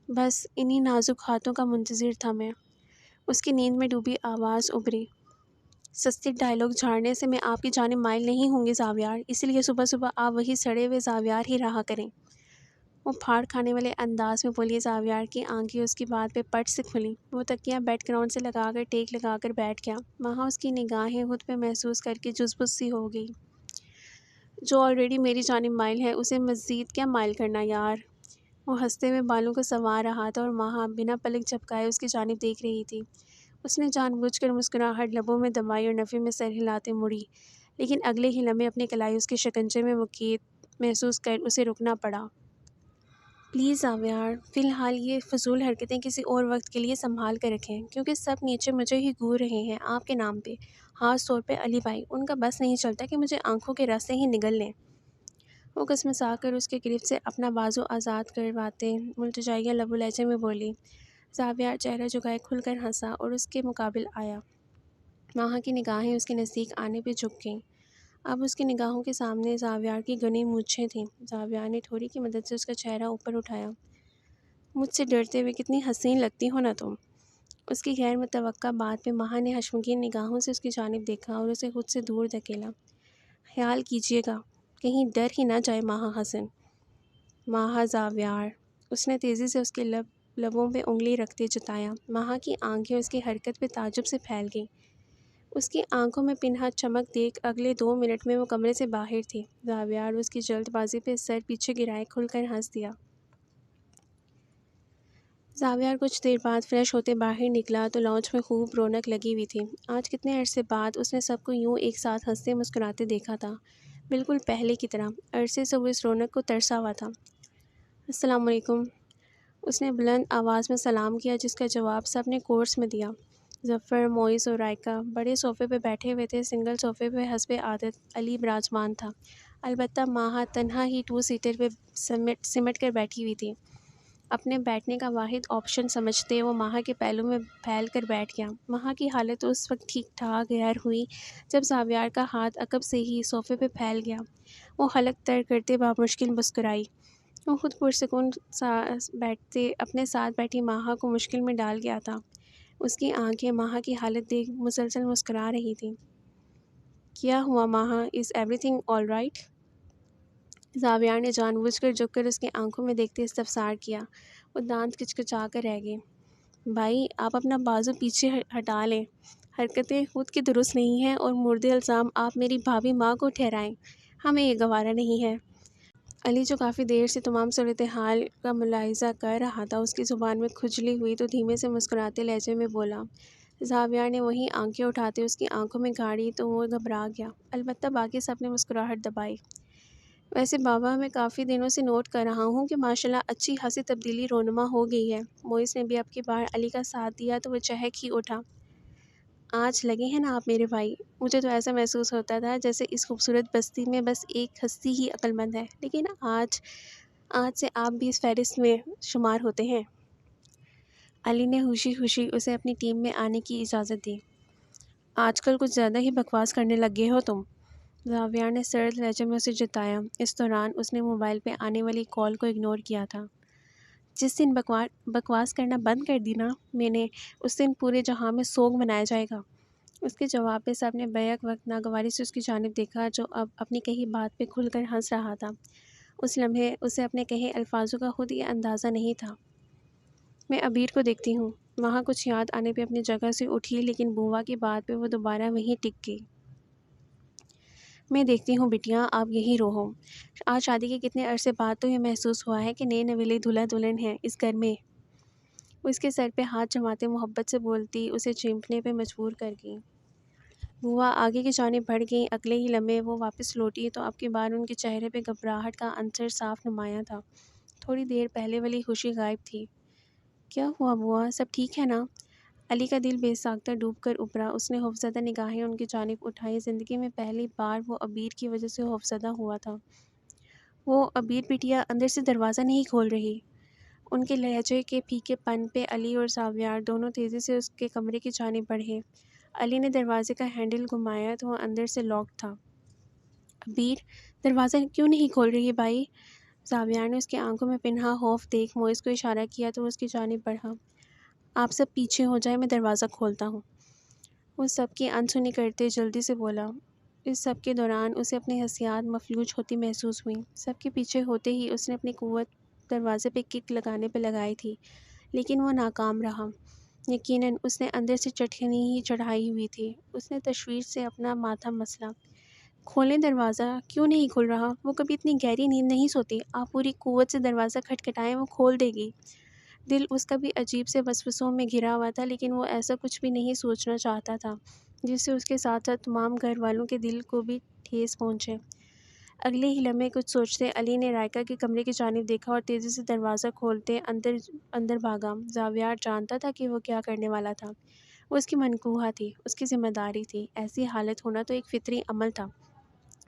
بس انہی نازک ہاتھوں کا منتظر تھا میں۔ اس کی نیند میں ڈوبی آواز ابھری۔ سستے ڈائیلاگ جھاڑنے سے میں آپ کی جانب مائل نہیں ہوں گی زاویار، اس لیے صبح صبح آپ وہی سڑے ہوئے زاویار ہی رہا کریں۔ وہ پھاڑ کھانے والے انداز میں بولی۔ زاویار کی آنکھیں اس کی بات پہ پٹ سے کھلیں۔ وہ تکیہ بیک گراؤنڈ سے لگا کر ٹیک لگا کر بیٹھ گیا۔ وہاں اس کی نگاہیں خود پہ محسوس کر کے جزبز سی ہو گئی۔ جو آلریڈی میری جانب مائل ہے اسے مزید کیا مائل کرنا یار۔ وہ ہنستے ہوئے بالوں کو سنوار رہا تھا اور ماہا بنا پلک جھپکائے اس کی جانب دیکھ رہی تھی۔ اس نے جان بوجھ کر مسکراہٹ لبوں میں دبائی اور نفی میں سر ہلاتے مڑی، لیکن اگلے ہی لمحے اپنی کلائی اس کے شکنجے میں مقید محسوس کر اسے رکنا پڑا۔ پلیز زاویار، فی الحال یہ فضول حرکتیں کسی اور وقت کے لیے سنبھال کر رکھیں، کیونکہ سب نیچے مجھے ہی گھور رہے ہیں آپ کے نام پہ، خاص طور پہ علی بھائی۔ ان کا بس نہیں چلتا کہ مجھے آنکھوں کے راستے ہی نگل لیں۔ وہ کسمسا کر اس کے قریب سے اپنا بازو آزاد کرواتے ملتجائیہ لب و لہجے میں بولی۔ زاویار چہرہ جھکائے کھل کر ہنسا اور اس کے مقابل آیا۔ ماہا کی نگاہیں اس کے نزدیک آنے پہ جھک گئیں۔ اب اس کی نگاہوں کے سامنے زاویار کی گھنی مونچھیں تھیں۔ زاویار نے ٹھوڑی کی مدد سے اس کا چہرہ اوپر اٹھایا۔ مجھ سے ڈرتے ہوئے کتنی حسین لگتی ہو نا تم۔ اس کی غیر متوقع بات پہ ماہا نے حشمگین نگاہوں سے اس کی جانب دیکھا اور اسے خود سے دور دھکیلا۔ خیال کیجیے گا کہیں ڈر ہی نہ جائے ماہا حسن۔ ماہا زاویار، اس نے تیزی سے اس کے لبوں پہ انگلی رکھتے جتایا۔ ماہا کی آنکھیں اس کی حرکت پہ تعجب سے پھیل گئیں۔ اس کی آنکھوں میں پنہاں چمک دیکھ اگلے 2 منٹ میں وہ کمرے سے باہر تھی۔ زاویار اس کی جلد بازی پہ سر پیچھے گرائے کھل کر ہنس دیا۔ زاویار کچھ دیر بعد فریش ہوتے باہر نکلا تو لاؤنج میں خوب رونق لگی ہوئی تھی۔ آج کتنے عرصے بعد اس نے سب کو یوں ایک ساتھ ہنستے مسکراتے دیکھا تھا، بالکل پہلے کی طرح۔ عرصے سے وہ اس رونق کو ترسا ہوا تھا۔ السلام علیکم، اس نے بلند آواز میں سلام کیا، جس کا جواب سب نے کورس میں دیا۔ ظفر، معیز اور رائقہ بڑے صوفے پہ بیٹھے ہوئے تھے۔ سنگل صوفے پہ حسب عادت علی براجمان تھا، البتہ ماہا تنہا ہی 2 سیٹر پہ سمٹ کر بیٹھی ہوئی تھی۔ اپنے بیٹھنے کا واحد آپشن سمجھتے وہ ماہا کے پہلو میں پھیل کر بیٹھ گیا۔ ماہا کی حالت تو اس وقت ٹھیک ٹھاک غیر ہوئی جب زاویار کا ہاتھ عقب سے ہی صوفے پہ پھیل گیا۔ وہ حلق تر کرتے بامشکل مسکرائی۔ وہ خود پرسکون بیٹھتے اپنے ساتھ بیٹھی ماہا کو مشکل میں ڈال گیا تھا۔ اس کی آنکھیں ماہا کی حالت دیکھ مسلسل مسکرا رہی تھیں۔ کیا ہوا Maha, is everything all right? Zaviyar نے جان بوجھ کر جھک کر اس کی آنکھوں میں دیکھتے استفسار کیا۔ وہ دانت کچکچا کر رہ گئے۔ بھائی، آپ اپنا بازو پیچھے ہٹا لیں، حرکتیں خود کی درست نہیں ہیں اور مردے الزام آپ میری بھابھی ماں کو ٹھہرائیں، ہمیں یہ گوارا نہیں ہے۔ علی جو کافی دیر سے تمام صورتحال کا ملاحظہ کر رہا تھا، اس کی زبان میں کھجلی ہوئی تو دھیمے سے مسکراتے لہجے میں بولا۔ زاویار نے وہیں آنکھیں اٹھاتے اس کی آنکھوں میں گھاڑی تو وہ گھبرا گیا، البتہ باقی سب نے مسکراہٹ دبائی۔ ویسے بابا، میں کافی دنوں سے نوٹ کر رہا ہوں کہ ماشاءاللہ اچھی خاصی تبدیلی رونما ہو گئی ہے۔ معیز نے بھی اب کی بار علی کا ساتھ دیا تو وہ چہک ہی اٹھا۔ آج لگے ہیں نا آپ میرے بھائی، مجھے تو ایسا محسوس ہوتا تھا جیسے اس خوبصورت بستی میں بس ایک ہستی ہی عقل مند ہے، لیکن آج آج سے آپ بھی اس فہرست میں شمار ہوتے ہیں۔ علی نے خوشی خوشی اسے اپنی ٹیم میں آنے کی اجازت دی۔ آج کل کچھ زیادہ ہی بکواس کرنے لگے ہو تم، زاویار نے سرد لہجے میں اسے جتایا۔ اس دوران اس نے موبائل پہ آنے والی کال کو اگنور کیا تھا۔ جس دن بکواس کرنا بند کر دی نا میں نے، اس دن پورے جہاں میں سوگ منایا جائے گا۔ اس کے جواب پہ سب نے بیک وقت ناگواری سے اس کی جانب دیکھا، جو اب اپنی کہی بات پہ کھل کر ہنس رہا تھا۔ اس لمحے اسے اپنے کہے الفاظوں کا خود یہ اندازہ نہیں تھا۔ میں عبیر کو دیکھتی ہوں، وہاں کچھ یاد آنے پہ اپنی جگہ سے اٹھی، لیکن بوا کی بات پہ وہ دوبارہ وہیں ٹک گئی۔ میں دیکھتی ہوں بٹیا، آپ یہی رہو۔ آج شادی کے کتنے عرصے بعد تو یہ محسوس ہوا ہے کہ نئے نویلے دولہا دلہن ہیں اس گھر میں۔ وہ اس کے سر پہ ہاتھ جماتے محبت سے بولتی اسے چیمٹنے پہ مجبور کر گئی۔ بوا آگے کی جانب بڑھ گئیں۔ اگلے ہی لمحے وہ واپس لوٹی تو اب کی بار ان کے چہرے پہ گھبراہٹ کا عنصر صاف نمایاں تھا۔ تھوڑی دیر پہلے والی خوشی غائب تھی۔ کیا ہوا بوا، سب ٹھیک ہے نا؟ علی کا دل بے ساختہ ڈوب کر ابھرا۔ اس نے خوفزدہ نگاہیں ان کی جانب اٹھائی۔ زندگی میں پہلی بار وہ عبیر کی وجہ سے خوفزدہ ہوا تھا۔ وہ عبیر بٹیا اندر سے دروازہ نہیں کھول رہی۔ ان کے لہجے کے پھیکے پن پہ علی اور زاویار دونوں تیزی سے اس کے کمرے کی جانب بڑھے۔ علی نے دروازے کا ہینڈل گھمایا تو وہ اندر سے لاک تھا۔ عبیر، دروازہ کیوں نہیں کھول رہی بھائی؟ زاویار نے اس کی آنکھوں میں پنہاں خوف دیکھ موئز کو اشارہ کیا تو وہ اس کی جانب بڑھا۔ آپ سب پیچھے ہو جائیں، میں دروازہ کھولتا ہوں۔ وہ سب کی انسنی کرتے جلدی سے بولا۔ اس سب کے دوران اسے اپنی حسیات مفلوج ہوتی محسوس ہوئیں۔ سب کے پیچھے ہوتے ہی اس نے اپنی قوت دروازے پہ کک لگانے پہ لگائی تھی، لیکن وہ ناکام رہا۔ یقیناً اس نے اندر سے چٹکنی ہی چڑھائی ہوئی تھی۔ اس نے تشویش سے اپنا ماتھا مسلا۔ کھولیں دروازہ، کیوں نہیں کھل رہا؟ وہ کبھی اتنی گہری نیند نہیں سوتی، آپ پوری قوت سے دروازہ کھٹکھٹائیں وہ کھول دے گی۔ دل اس کا بھی عجیب سے وسوسوں میں گھرا ہوا تھا، لیکن وہ ایسا کچھ بھی نہیں سوچنا چاہتا تھا جس سے اس کے ساتھ ساتھ تمام گھر والوں کے دل کو بھی ٹھیس پہنچے۔ اگلے ہی لمحے کچھ سوچتے علی نے رائکا کے کمرے کی جانب دیکھا اور تیزی سے دروازہ کھولتے اندر بھاگا۔ زاویار جانتا تھا کہ وہ کیا کرنے والا تھا۔ وہ اس کی منقوہ تھی، اس کی ذمہ داری تھی۔ ایسی حالت ہونا تو ایک فطری عمل تھا۔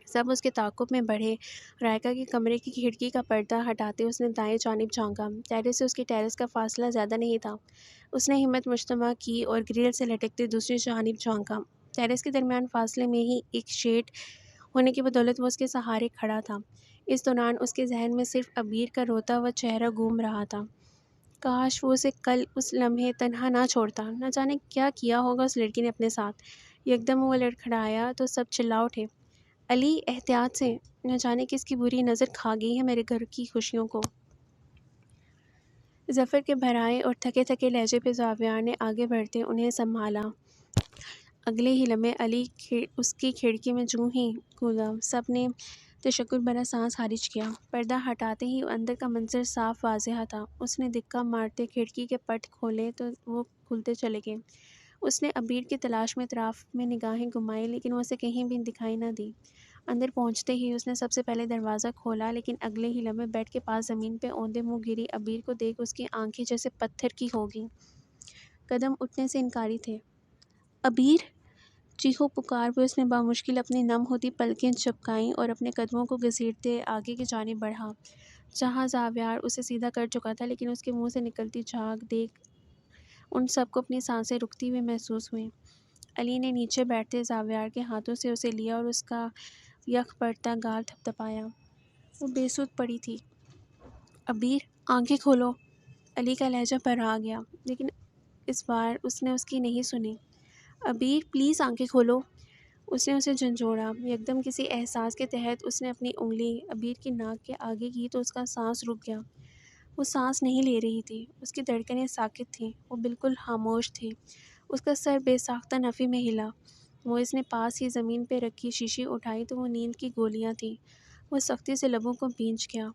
سب اس کے تعاقب میں بڑھے۔ رائکا کے کمرے کی کھڑکی کا پردہ ہٹاتے اس نے دائیں جانب جھانکا۔ ٹیرس سے اس کی ٹیرس کا فاصلہ زیادہ نہیں تھا۔ اس نے ہمت مجتمع کی اور گرل سے لٹکتے دوسری جانب جھانکا۔ ٹیرس کے درمیان فاصلے میں ہی ایک شیڈ ہونے کی بدولت وہ اس کے سہارے کھڑا تھا۔ اس دوران اس کے ذہن میں صرف عبیر کا روتا ہوا چہرہ گھوم رہا تھا۔ کاش وہ اسے کل اس لمحے تنہا نہ چھوڑتا۔ نہ جانے کیا کیا ہوگا اس لڑکی نے اپنے ساتھ۔ یکدم وہ لڑکھڑایا تو سب چلا اٹھے۔ علی، احتیاط سے، نہ جانے کس کی بری نظر کھا گئی ہے میرے گھر کی خوشیوں کو۔ ظفر کے بھرائے اور تھکے تھکے لہجے پہ زاویار نے آگے بڑھتے انہیں سنبھالا۔ اگلے ہی لمحے علی اس کی کھڑکی میں جوں ہی کھلا۔ سب نے تشکر بھرا سانس خارج کیا۔ پردہ ہٹاتے ہی اندر کا منظر صاف واضح تھا۔ اس نے دھکا مارتے کھڑکی کے پٹ کھولے تو وہ کھلتے چلے گئے۔ اس نے عبیر کی تلاش میں اطراف میں نگاہیں گھمائیں، لیکن وہ اسے کہیں بھی دکھائی نہ دی۔ اندر پہنچتے ہی اس نے سب سے پہلے دروازہ کھولا، لیکن اگلے ہی لمحے بیڈ کے پاس زمین پہ اوندے منہ گری عبیر کو دیکھ اس کی آنکھیں جیسے پتھر کی ہو گئیں۔ قدم اٹھنے سے انکاری تھے۔ عبیر! چیخو پکار پہ اس نے بامشکل اپنی نم ہوتی پلکیں چپکائیں اور اپنے قدموں کو گھسیٹتے آگے کی جانب بڑھا، جہاں زاویار اسے سیدھا کر چکا تھا، لیکن اس کے منہ سے نکلتی جھاگ دیکھ ان سب کو اپنی سانسیں رکتی ہوئی محسوس ہوئیں۔ علی نے نیچے بیٹھتے زاویار کے ہاتھوں سے اسے لیا اور اس کا یک پڑتا گال تھپ تھپایا۔ وہ بے سود پڑی تھی۔ عبیر، آنکھیں کھولو۔ علی کا لہجہ بھرا گیا، لیکن اس بار اس نے اس کی نہیں سنی۔ عبیر، پلیز آنکھیں کھولو۔ اس نے اسے جھنجھوڑا۔ یکدم کسی احساس کے تحت اس نے اپنی انگلی عبیر کی ناک کے آگے کی تو اس کا سانس رک گیا۔ وہ سانس نہیں لے رہی تھی۔ اس کی دھڑکنیں ساکت تھیں۔ وہ بالکل خاموش تھی۔ اس کا سر بے ساختہ نفی میں ہلا۔ وہ اس نے پاس ہی زمین پہ رکھی شیشی اٹھائی تو وہ نیند کی گولیاں تھیں۔ وہ سختی سے لبوں کو بھینچ گیا۔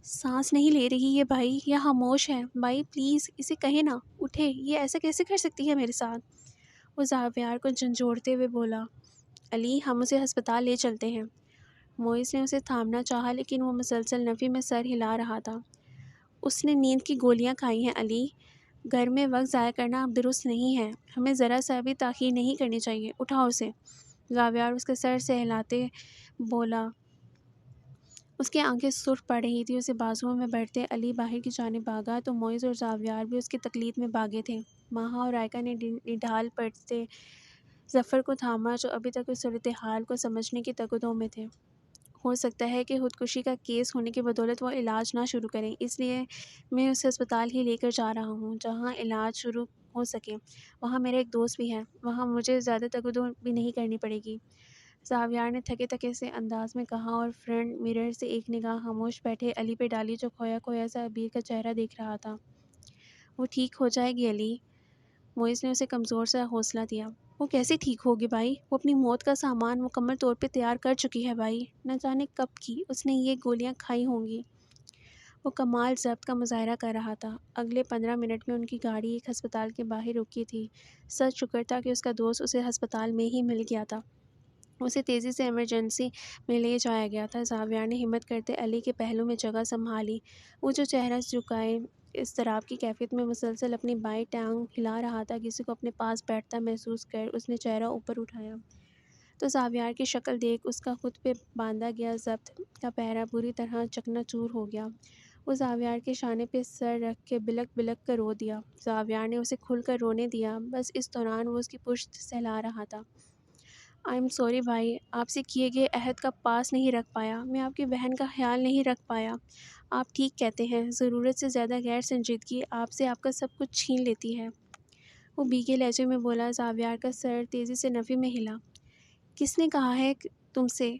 سانس نہیں لے رہی یہ بھائی، یا خاموش ہے؟ بھائی پلیز اسے کہے نا، اٹھے، یہ ایسا کیسے کر سکتی ہے میرے ساتھ؟ وہ زاویار کو جھنجھوڑتے ہوئے بولا۔ علی، ہم اسے ہسپتال لے چلتے ہیں۔ موئز نے اسے تھامنا چاہا، لیکن وہ مسلسل نفی میں سر ہلا رہا تھا۔ اس نے نیند کی گولیاں کھائی ہیں علی، گھر میں وقت ضائع کرنا اب درست نہیں ہے، ہمیں ذرا سا بھی تاخیر نہیں کرنی چاہیے، اٹھاؤ اسے۔ زاویار اس کے سر سے ہلاتے بولا۔ اس کی آنکھیں سرخ پڑ رہی تھی۔ اسے بازوؤں میں بڑھتے علی باہر کی جانب بھاگا تو معیز اور زاویار بھی اس کی تقلید میں بھاگے تھے۔ ماہا اور رائکا نے نڈھال پڑتے ظفر کو تھاما جو ابھی تک اس صورتحال کو سمجھنے کی تگدوں میں تھے۔ ہو سکتا ہے کہ خودکشی کا کیس ہونے کی بدولت وہ علاج نہ شروع کریں، اس لیے میں اسے ہسپتال ہی لے کر جا رہا ہوں جہاں علاج شروع ہو سکے۔ وہاں میرا ایک دوست بھی ہے، وہاں مجھے زیادہ تگدو بھی نہیں کرنی پڑے گی، زاویار نے تھکے تھکے سے انداز میں کہا اور فرنٹ مرر سے ایک نگاہ خاموش بیٹھے علی پہ ڈالی جو کھویا کھویا سا ابیر کا چہرہ دیکھ رہا تھا۔ وہ ٹھیک ہو جائے گی علی، معیز نے اسے کمزور سا حوصلہ دیا۔ وہ کیسے ٹھیک ہوگی بھائی؟ وہ اپنی موت کا سامان مکمل طور پہ تیار کر چکی ہے بھائی، نہ جانے کب کی اس نے یہ گولیاں کھائی ہوں گی۔ وہ کمال ضبط کا مظاہرہ کر رہا تھا۔ اگلے 15 منٹ میں ان کی گاڑی ایک ہسپتال کے باہر رکی تھی۔ سچ شکر تھا کہ اس کا دوست اسے ہسپتال میں ہی مل گیا تھا۔ اسے تیزی سے ایمرجنسی میں لے جایا گیا تھا۔ زاویار نے ہمت کرتے علی کے پہلو میں جگہ سنبھالی۔ وہ جو چہرہ جھکائے اضطراب کی کیفیت میں مسلسل اپنی بائیں ٹانگ ہلا رہا تھا، کسی کو اپنے پاس بیٹھتا محسوس کر اس نے چہرہ اوپر اٹھایا تو زاویار کی شکل دیکھ اس کا خود پہ باندھا گیا ضبط کا پہرہ بری طرح چکنا چور ہو گیا۔ وہ زاویار کے شانے پہ سر رکھ کے بلک بلک کر رو دیا۔ زاویار نے اسے کھل کر رونے دیا، بس اس دوران وہ اس کی پشت سہلا رہا تھا۔ آئی ایم سوری بھائی، آپ سے کیے گئے عہد کا پاس نہیں رکھ پایا، میں آپ کی بہن کا خیال نہیں رکھ پایا۔ آپ ٹھیک کہتے ہیں، ضرورت سے زیادہ غیر سنجیدگی آپ سے آپ کا سب کچھ چھین لیتی ہے، وہ بھیگے لہجے میں بولا۔ زاویار کا سر تیزی سے نفی میں ہلا۔ کس نے کہا ہے تم سے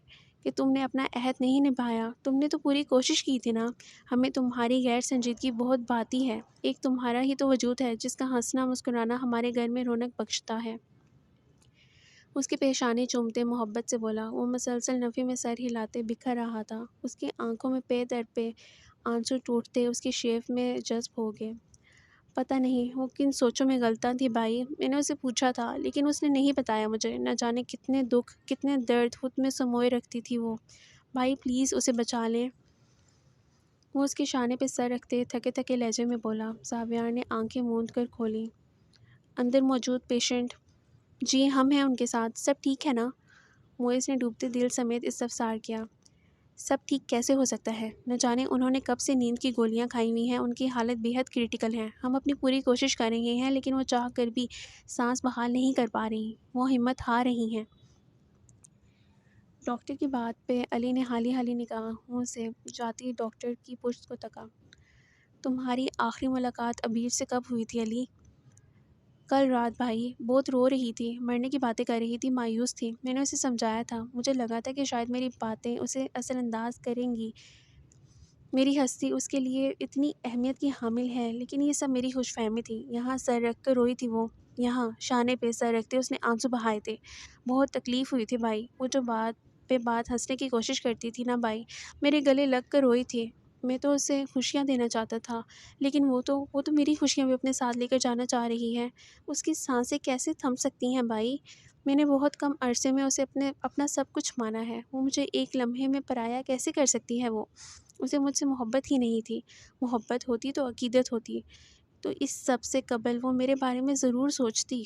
کہ تم نے اپنا عہد نہیں نبھایا؟ تم نے تو پوری کوشش کی تھی نا۔ ہمیں تمہاری غیر سنجیدگی بہت بھاتی ہے، ایک تمہارا ہی تو وجود ہے جس کا ہنسنا مسکرانا ہمارے گھر میں رونق بخشتا ہے۔ اس کے پیشانی چومتے محبت سے بولا۔ وہ مسلسل نفی میں سر ہلاتے بکھر رہا تھا۔ اس کی آنکھوں میں پے در پے آنسو ٹوٹتے اس کی شیف میں جذب ہو گئے۔ پتہ نہیں وہ کن سوچوں میں غلطاں تھی بھائی، میں نے اسے پوچھا تھا لیکن اس نے نہیں بتایا مجھے، نہ جانے کتنے دکھ کتنے درد خود میں سموئے رکھتی تھی وہ۔ بھائی پلیز اسے بچا لیں، وہ اس کے شانے پہ سر رکھتے تھکے تھکے لہجے میں بولا۔ زاویار نے آنکھیں موند کر کھولیں۔ اندر موجود پیشنٹ؟ جی ہم ہیں ان کے ساتھ، سب ٹھیک ہے نا؟ معیز نے ڈوبتے دل سمیت استفسار کیا۔ سب ٹھیک کیسے ہو سکتا ہے؟ نہ جانے انہوں نے کب سے نیند کی گولیاں کھائی ہوئی ہیں، ان کی حالت بے حد کریٹیکل ہے۔ ہم اپنی پوری کوشش کر رہے ہیں لیکن وہ چاہ کر بھی سانس بحال نہیں کر پا رہی، وہ ہمت ہار رہی ہیں۔ ڈاکٹر کی بات پہ علی نے حالی حالی نگاہوں سے جاتی ڈاکٹر کی پشت کو تکا۔ تمہاری آخری ملاقات عبیر سے کب ہوئی تھی علی؟ کل رات بھائی، بہت رو رہی تھی، مرنے کی باتیں کر رہی تھی، مایوس تھی۔ میں نے اسے سمجھایا تھا، مجھے لگا تھا کہ شاید میری باتیں اسے اثر انداز کریں گی، میری ہستی اس کے لیے اتنی اہمیت کی حامل ہے، لیکن یہ سب میری خوش فہمی تھی۔ یہاں سر رکھ کر روئی تھی وہ، یہاں شانے پہ سر رکھتے اس نے آنسو بہائے تھے۔ بہت تکلیف ہوئی تھی بھائی، وہ جو بات پہ بات ہنسنے کی کوشش کرتی تھی نا بھائی، میرے گلے لگ کر روئی تھی۔ میں تو اسے خوشیاں دینا چاہتا تھا لیکن وہ تو میری خوشیاں بھی اپنے ساتھ لے کر جانا چاہ رہی ہے۔ اس کی سانسیں کیسے تھم سکتی ہیں بھائی؟ میں نے بہت کم عرصے میں اسے اپنا سب کچھ مانا ہے، وہ مجھے ایک لمحے میں پرایا کیسے کر سکتی ہے؟ وہ اسے مجھ سے محبت ہی نہیں تھی، محبت ہوتی تو عقیدت ہوتی، تو اس سب سے قبل وہ میرے بارے میں ضرور سوچتی۔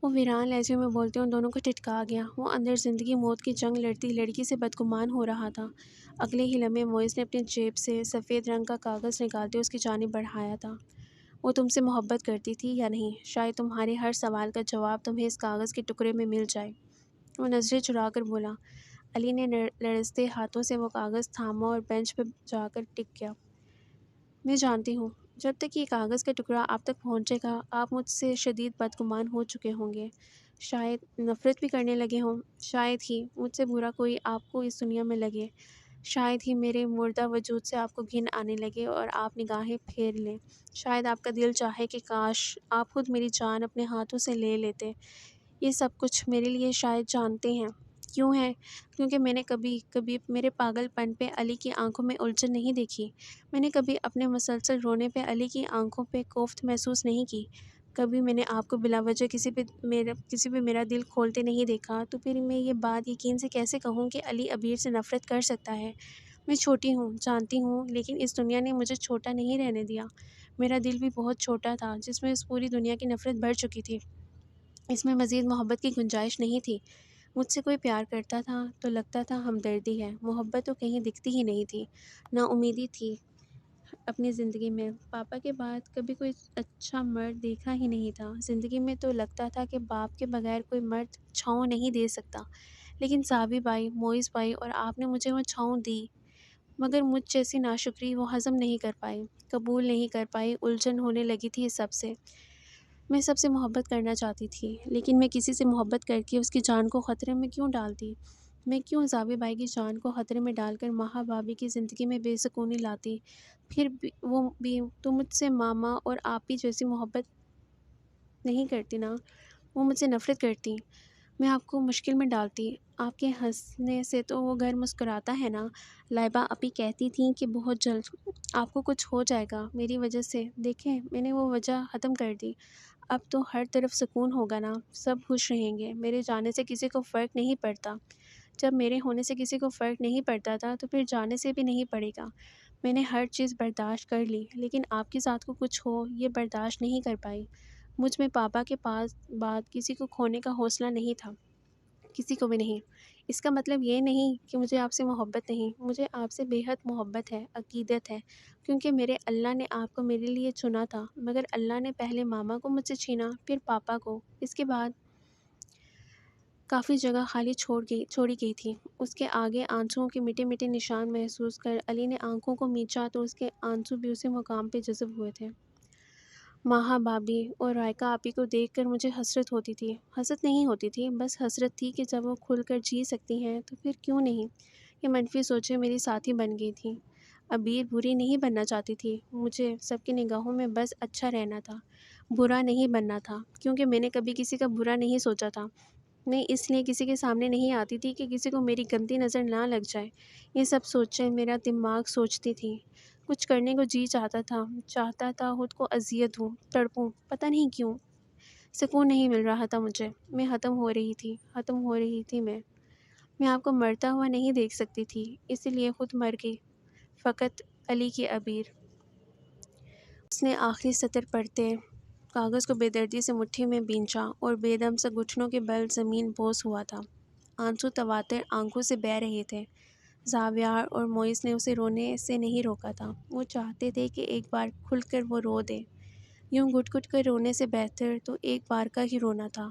وہ ویران لہجے میں بولتے ان دونوں کو ٹھٹکا گیا۔ وہ اندر زندگی موت کی جنگ لڑتی لڑکی سے بدگمان ہو رہا تھا۔ اگلے ہی لمحے معیز نے اپنی جیب سے سفید رنگ کا کاغذ نکالتے اس کی جانب بڑھایا تھا۔ وہ تم سے محبت کرتی تھی یا نہیں؟ شاید تمہارے ہر سوال کا جواب تمہیں اس کاغذ کے ٹکڑے میں مل جائے، وہ نظریں چرا کر بولا۔ علی نے لرزتے ہاتھوں سے وہ کاغذ تھاما اور بینچ پہ جا کر ٹک گیا۔ میں جانتی ہوں، جب تک یہ کاغذ کا ٹکڑا آپ تک پہنچے گا آپ مجھ سے شدید بدگمان ہو چکے ہوں گے، شاید نفرت بھی کرنے لگے ہوں، شاید ہی مجھ سے برا کوئی آپ کو اس دنیا میں لگے، شاید ہی میرے مردہ وجود سے آپ کو گھن آنے لگے اور آپ نگاہیں پھیر لیں، شاید آپ کا دل چاہے کہ کاش آپ خود میری جان اپنے ہاتھوں سے لے لیتے۔ یہ سب کچھ میرے لیے شاید جانتے ہیں کیوں ہے؟ کیونکہ میں نے کبھی میرے پاگل پن پہ علی کی آنکھوں میں الجھن نہیں دیکھی، میں نے کبھی اپنے مسلسل رونے پہ علی کی آنکھوں پہ کوفت محسوس نہیں کی، کبھی میں نے آپ کو بلا وجہ کسی پہ میرا دل کھولتے نہیں دیکھا، تو پھر میں یہ بات یقین سے کیسے کہوں کہ علی عبیر سے نفرت کر سکتا ہے؟ میں چھوٹی ہوں، جانتی ہوں، لیکن اس دنیا نے مجھے چھوٹا نہیں رہنے دیا۔ میرا دل بھی بہت چھوٹا تھا جس میں اس پوری دنیا کی نفرت بھر چکی تھی، اس میں مزید محبت کی گنجائش نہیں تھی۔ مجھ سے کوئی پیار کرتا تھا تو لگتا تھا ہمدردی ہے، محبت تو کہیں دکھتی ہی نہیں تھی، نا امیدی تھی اپنی زندگی میں۔ پاپا کے بعد کبھی کوئی اچھا مرد دیکھا ہی نہیں تھا زندگی میں، تو لگتا تھا کہ باپ کے بغیر کوئی مرد چھاؤں نہیں دے سکتا، لیکن صابر بھائی، موئز بھائی اور آپ نے مجھے وہ چھاؤں دی، مگر مجھ جیسی ناشکری وہ ہضم نہیں کر پائی، قبول نہیں کر پائی، الجھن ہونے لگی تھی اس سب سے۔ میں سب سے محبت کرنا چاہتی تھی، لیکن میں کسی سے محبت کر کے اس کی جان کو خطرے میں کیوں ڈالتی؟ میں کیوں زاوی بھائی کی جان کو خطرے میں ڈال کر ماہا بھابھی کی زندگی میں بے سکونی لاتی؟ پھر بھی وہ بھی تو مجھ سے ماما اور آپی جیسی محبت نہیں کرتی نا، وہ مجھ سے نفرت کرتی، میں آپ کو مشکل میں ڈالتی، آپ کے ہنسنے سے تو وہ گھر مسکراتا ہے نا۔ لائبہ اپی کہتی تھیں کہ بہت جلد آپ کو کچھ ہو جائے گا میری وجہ سے، دیکھیں میں نے وہ وجہ ختم کر دی، اب تو ہر طرف سکون ہوگا نا، سب خوش رہیں گے، میرے جانے سے کسی کو فرق نہیں پڑتا، جب میرے ہونے سے کسی کو فرق نہیں پڑتا تھا تو پھر جانے سے بھی نہیں پڑے گا۔ میں نے ہر چیز برداشت کر لی، لیکن آپ کی ذات کو کچھ ہو یہ برداشت نہیں کر پائی۔ مجھ میں پاپا کے پاس بعد کسی کو کھونے کا حوصلہ نہیں تھا، کسی کو بھی نہیں۔ اس کا مطلب یہ نہیں کہ مجھے آپ سے محبت نہیں، مجھے آپ سے بے حد محبت ہے، عقیدت ہے، کیونکہ میرے اللہ نے آپ کو میرے لیے چنا تھا، مگر اللہ نے پہلے ماما کو مجھ سے چھینا، پھر پاپا کو، اس کے بعد کافی جگہ خالی چھوڑی گئی تھی۔ اس کے آگے آنسوؤں کے میٹھے میٹھے نشان محسوس کر علی نے آنکھوں کو مینچا تو اس کے آنسو بھی اسی مقام پہ جذب ہوئے تھے۔ ماہا بھابھی اور رائکا آپی کو دیکھ کر مجھے حسرت ہوتی تھی، حسرت نہیں ہوتی تھی، بس حسرت تھی کہ جب وہ کھل کر جی سکتی ہیں تو پھر کیوں نہیں؟ یہ منفی سوچیں میری ساتھی بن گئی تھیں۔ عبیر بری نہیں بننا چاہتی تھی، مجھے سب کی نگاہوں میں بس اچھا رہنا تھا، برا نہیں بننا تھا، کیونکہ میں نے کبھی کسی کا برا نہیں سوچا تھا۔ میں اس لیے کسی کے سامنے نہیں آتی تھی کہ کسی کو میری گندی نظر نہ لگ جائے، یہ سب سوچیں میرا دماغ سوچتی تھی۔ کچھ کرنے کو جی چاہتا تھا خود کو اذیت دوں، تڑپوں، پتہ نہیں کیوں سکون نہیں مل رہا تھا مجھے، میں ختم ہو رہی تھی میں آپ کو مرتا ہوا نہیں دیکھ سکتی تھی، اس لیے خود مر گئی، فقط علی کی عبیر۔ اس نے آخری سطر پڑھتے کاغذ کو بے دردی سے مٹھی میں بینچا اور بے دم سے گھٹنوں کے بل زمین بوس ہوا تھا، آنسو تواتر آنکھوں سے بہہ رہے تھے۔ زاویار اور موئز نے اسے رونے سے نہیں روکا تھا، وہ چاہتے تھے کہ ایک بار کھل کر وہ رو دے، یوں گھٹ گھٹ کر رونے سے بہتر تو ایک بار کا ہی رونا تھا۔